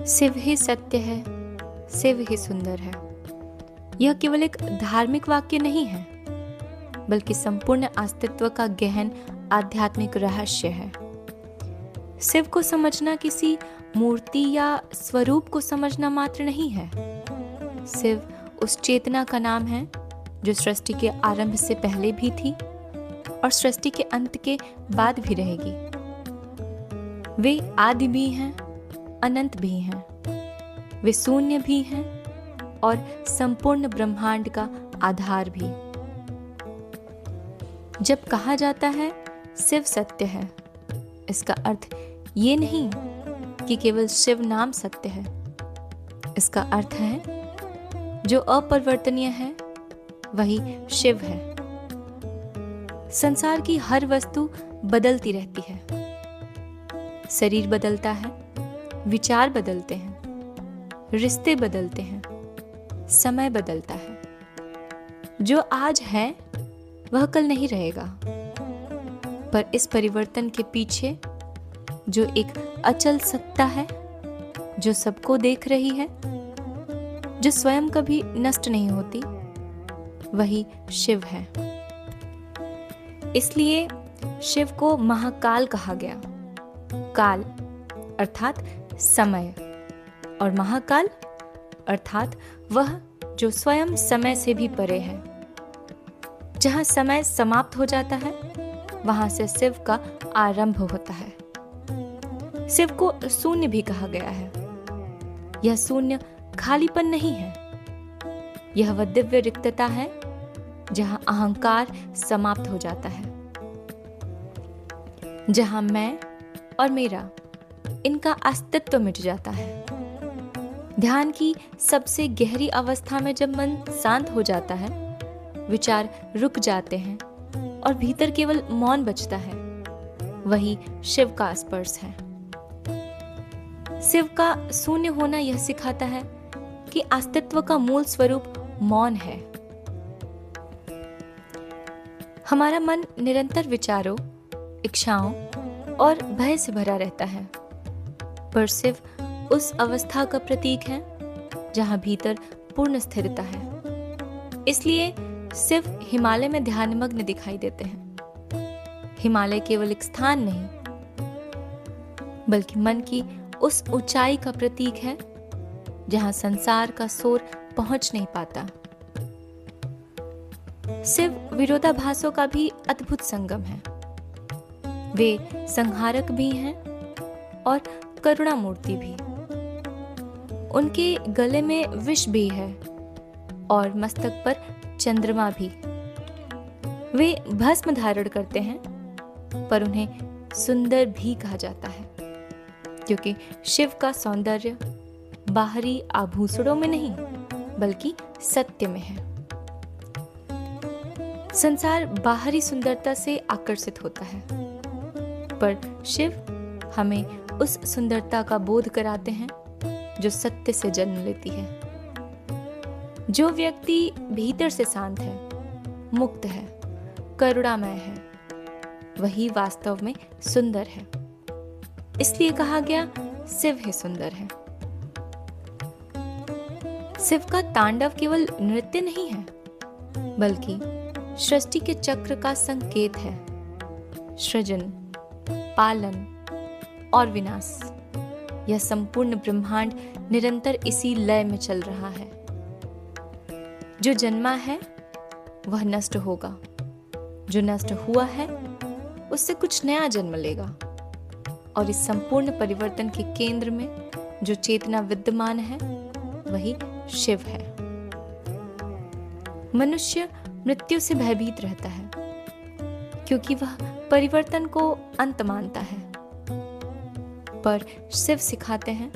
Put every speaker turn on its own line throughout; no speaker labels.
शिव ही सत्य है, शिव ही सुंदर है। यह केवल एक धार्मिक वाक्य नहीं है, बल्कि संपूर्ण अस्तित्व का गहन आध्यात्मिक रहस्य है। शिव को समझना किसी मूर्ति या स्वरूप को समझना मात्र नहीं है। शिव उस चेतना का नाम है जो सृष्टि के आरंभ से पहले भी थी और सृष्टि के अंत के बाद भी रहेगी। वे आदि भी हैं, अनंत भी हैं। वे शून्य भी हैं और संपूर्ण ब्रह्मांड का आधार भी। जब कहा जाता है शिव सत्य है, इसका अर्थ ये नहीं कि केवल शिव नाम सत्य है। इसका अर्थ है जो अपरिवर्तनीय है वही शिव है। संसार की हर वस्तु बदलती रहती है। शरीर बदलता है, विचार बदलते हैं, रिश्ते बदलते हैं, समय बदलता है। जो आज है वह कल नहीं रहेगा, पर इस परिवर्तन के पीछे जो एक अचल सत्ता है, जो सबको देख रही है, जो स्वयं कभी नष्ट नहीं होती, वही शिव है। इसलिए शिव को महाकाल कहा गया। काल अर्थात समय और महाकाल अर्थात वह जो स्वयं समय से भी परे है। जहां समय समाप्त हो जाता है वहां से शिव का आरंभ होता है। शिव को शून्य भी कहा गया है। यह शून्य खालीपन नहीं है, यह वह दिव्य रिक्तता है जहां अहंकार समाप्त हो जाता है, जहां मैं और मेरा इनका अस्तित्व मिट जाता है। ध्यान की सबसे गहरी अवस्था में जब मन शांत हो जाता है, विचार रुक जाते हैं और भीतर केवल मौन बचता है, वही शिव का स्पर्श है। शिव का शून्य होना यह सिखाता है कि अस्तित्व का मूल स्वरूप मौन है। हमारा मन निरंतर विचारों, इच्छाओं और भय से भरा रहता है, पर शिव उस अवस्था का प्रतीक है जहां भीतर पूर्ण स्थिरता है। इसलिए शिव हिमालय में ध्यानमग्न दिखाई देते हैं। हिमालय केवल एक स्थान नहीं, बल्कि मन की उस ऊंचाई का प्रतीक है जहां संसार का शोर पहुंच नहीं पाता। शिव विरोधाभासों का भी अद्भुत संगम है। वे संहारक भी हैं और करुणा मूर्ति भी। उनके गले में विष भी है और मस्तक पर चंद्रमा भी। वे भस्म धारण करते हैं, पर उन्हें सुंदर भी कहा जाता है, क्योंकि शिव का सौंदर्य बाहरी आभूषणों में नहीं, बल्कि सत्य में है। संसार बाहरी सुंदरता से आकर्षित होता है, पर शिव हमें उस सुंदरता का बोध कराते हैं जो सत्य से जन्म लेती है। जो व्यक्ति भीतर से शांत है, मुक्त है, करुणामय है, वही वास्तव में सुंदर है। इसलिए कहा गया शिव ही सुंदर है। शिव का तांडव केवल नृत्य नहीं है, बल्कि सृष्टि के चक्र का संकेत है। सृजन, पालन और विनाश, यह संपूर्ण ब्रह्मांड निरंतर इसी लय में चल रहा है। जो जन्मा है वह नष्ट होगा, जो नष्ट हुआ है उससे कुछ नया जन्म लेगा, और इस संपूर्ण परिवर्तन के केंद्र में जो चेतना विद्यमान है वही शिव है। मनुष्य मृत्यु से भयभीत रहता है, क्योंकि वह परिवर्तन को अंत मानता है, पर शिव सिखाते हैं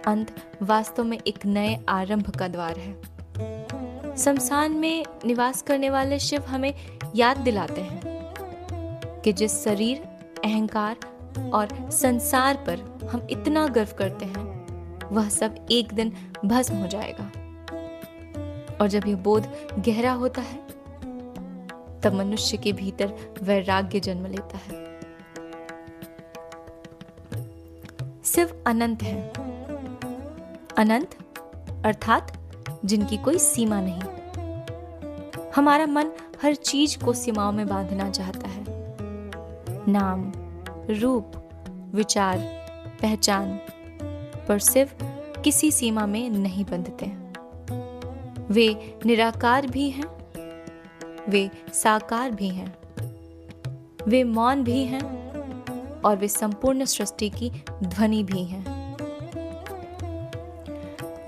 अंत वास्तव में एक नए आरंभ का द्वार है। शमशान में निवास करने वाले शिव हमें याद दिलाते हैं कि जिस शरीर, अहंकार और संसार पर हम इतना गर्व करते हैं, वह सब एक दिन भस्म हो जाएगा। और जब यह बोध गहरा होता है, तब मनुष्य के भीतर वैराग्य जन्म लेता है। शिव अनंत है, अनंत अर्थात जिनकी कोई सीमा नहीं। हमारा मन हर चीज को सीमाओं में बांधना चाहता है। नाम, रूप, विचार, पहचान, पर शिव किसी सीमा में नहीं बंधते। वे निराकार भी हैं, वे साकार भी हैं, वे मौन भी हैं और वे संपूर्ण सृष्टि की ध्वनि भी हैं।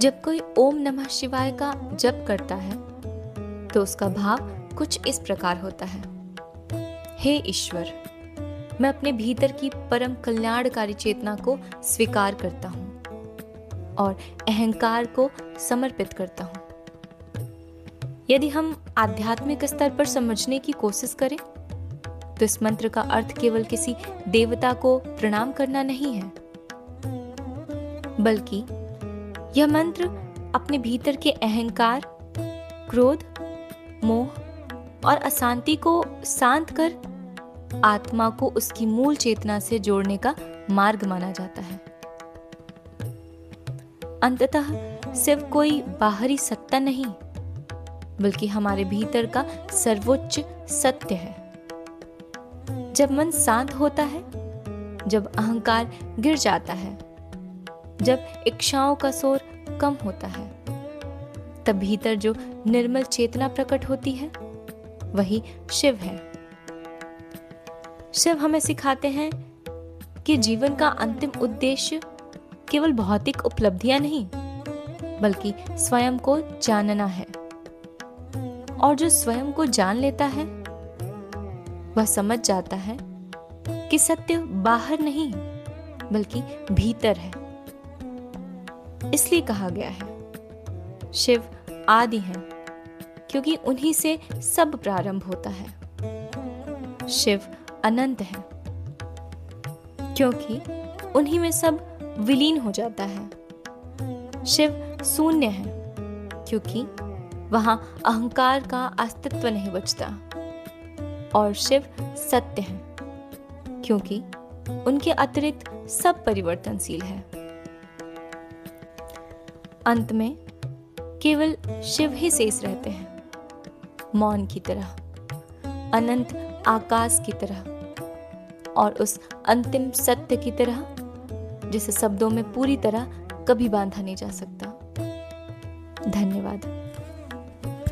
जब कोई ओम नमः शिवाय का जप करता है तो उसका भाव कुछ इस प्रकार होता है। हे ईश्वर, मैं अपने भीतर की परम कल्याणकारी चेतना को स्वीकार करता हूँ और अहंकार को समर्पित करता हूँ। यदि हम आध्यात्मिक स्तर पर समझने की कोशिश करें तो इस मंत्र का अर्थ केवल किसी देवता को प्रणाम करना नहीं है, बल्कि यह मंत्र अपने भीतर के अहंकार, क्रोध, मोह और अशांति को शांत कर आत्मा को उसकी मूल चेतना से जोड़ने का मार्ग माना जाता है। अंततः शिव कोई बाहरी सत्ता नहीं, बल्कि हमारे भीतर का सर्वोच्च सत्य है। जब मन शांत होता है, जब अहंकार गिर जाता है, जब इच्छाओं का शोर कम होता है, तब भीतर जो निर्मल चेतना प्रकट होती है वही शिव है। शिव हमें सिखाते हैं कि जीवन का अंतिम उद्देश्य केवल भौतिक उपलब्धियां नहीं, बल्कि स्वयं को जानना है। और जो स्वयं को जान लेता है वह समझ जाता है कि सत्य बाहर नहीं बल्कि भीतर है। इसलिए कहा गया है शिव आदि हैं, क्योंकि उन्हीं से सब प्रारंभ होता है। शिव अनंत है, क्योंकि उन्हीं में सब विलीन हो जाता है। शिव शून्य है, क्योंकि वहां अहंकार का अस्तित्व नहीं बचता। और शिव सत्य है, क्योंकि उनके अतिरिक्त सब परिवर्तनशील है। अंत में केवल शिव ही शेष रहते हैं, मौन की तरह, अनंत आकाश की तरह और उस अंतिम सत्य की तरह जिसे शब्दों में पूरी तरह कभी बांधा नहीं जा सकता। धन्यवाद।